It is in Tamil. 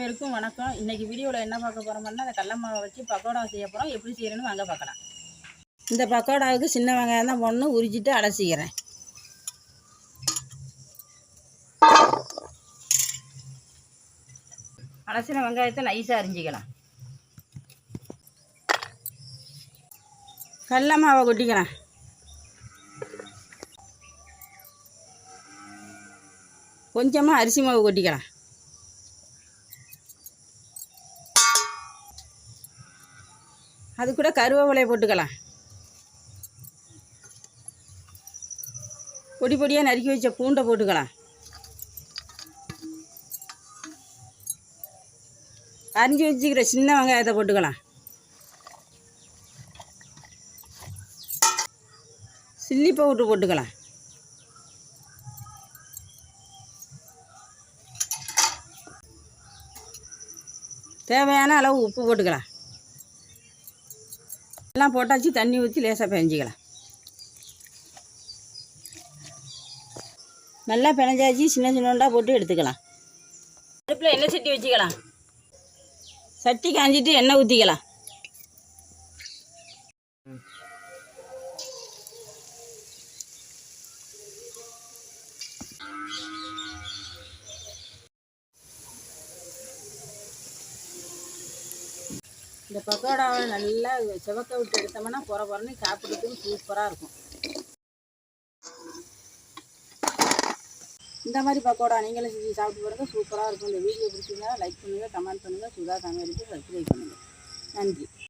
அனைவருக்கும் வணக்கம். இன்றைக்கி வீடியோவில் என்ன பார்க்க போகிறோம்னா, அந்த கடல மாவை வச்சு பக்கோடா செய்ய போகிறோம். எப்படி செய்யணும்னு வாங்க பார்க்கலாம். இந்த பக்கோடாவுக்கு சின்ன வெங்காயம் தான் போடணும். உரிச்சிட்டு அலசிக்கிறேன். அலசின வெங்காயத்தை நைஸாக அரிஞ்சிக்கலாம். கடல மாவை கொட்டிக்கலாம். கொஞ்சமாக அரிசி மாவு கொட்டிக்கலாம். அது கூட கருவேப்பிலையை போட்டுக்கலாம். பொடி பொடியாக நறுக்கி வச்ச பூண்டை போட்டுக்கலாம். அரிஞ்சு வச்சுக்கிற சின்ன வெங்காயத்தை போட்டுக்கலாம். சில்லி பவுட்ரு போட்டுக்கலாம். தேவையான அளவு உப்பு போட்டுக்கலாம். எல்லாம் போட்டாச்சு. தண்ணி ஊற்றி லேசாக பிணைஞ்சிக்கலாம். நல்லா பிணைஞ்சாச்சு. சின்ன சின்னோண்டாக போட்டு எடுத்துக்கலாம். அடுப்பில் எண்ணெய் சட்டி வச்சுக்கலாம். சட்டி காஞ்சிட்டு எண்ணெய் ஊற்றிக்கலாம். இந்த பக்கோடாவை நல்லா செவக்க விட்டு எடுத்தோம்னா பொறன்னு சாப்பிட்றதுக்கு சூப்பராக இருக்கும். இந்த மாதிரி பக்கோடா நீங்களும் செஞ்சு சாப்பிட்டு பாருங்கள். சூப்பராக இருக்கும். இந்த வீடியோ பிடிச்சிருந்தா லைக் பண்ணுங்கள், கமெண்ட் பண்ணுங்கள். சுதா சமையலுக்கு சப்ஸ்கிரைப் பண்ணுங்கள். நன்றி.